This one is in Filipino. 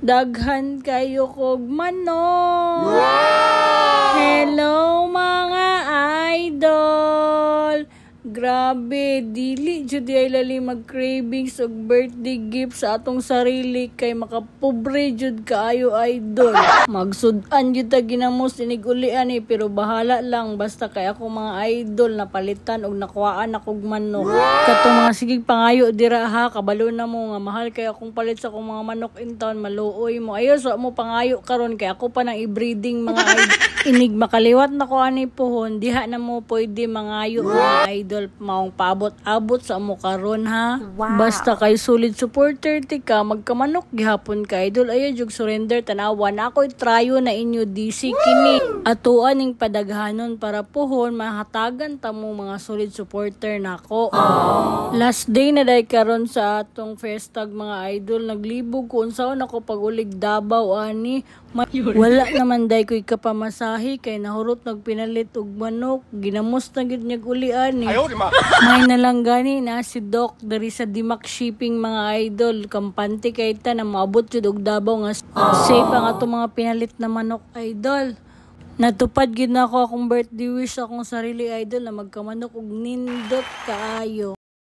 Daghan kayo kog manok. Wow! Hello mga idol. Grabe, dili jud ay lali mag-cravings og birthday gift sa atong sarili kay makapobre jud kaayo idol. Magsud-an jud ta ginamos inig-ulian pero bahala lang basta kay ako mga idol napalitan og nakuhaan akog manok. Katong mga sigig pangayo dira ha, kabalo na mo nga mahal kay akong palit sa akong mga manok in town, maluoy mo. Ayo so mo pangayo karon kay ako pa nang i-breeding mga idol. Inig makaliwat na ko ani pohon, diha na mo pwede mangayo mga idol, maong paabot-abot sa mo karon ha. Wow. Basta kay solid supporter ti ka, magkamanok gihapon ka idol. Ayo jug surrender tanawan ako itrayo na inyo DC kini. Atuan ning padaghanon para pohon mahatagan ta mo mga solid supporter nako. Last day na day karon sa atong festag mga idol, naglibog ko unsaon ako pagulig Davao ani. Wala naman day ko'y kapamasahi kay nahurot nagpinalit og manok, ginamos na gid niya ulian ni. May nalang gani na si Doc dari sa Dimac Shipping mga idol, kampante kay ta na maabot jud og Davao nga safe ang ato mga pinalit na manok idol. Natupad gid na ako akong birthday wish akong sarili idol na magkamanok og nindot kaayo.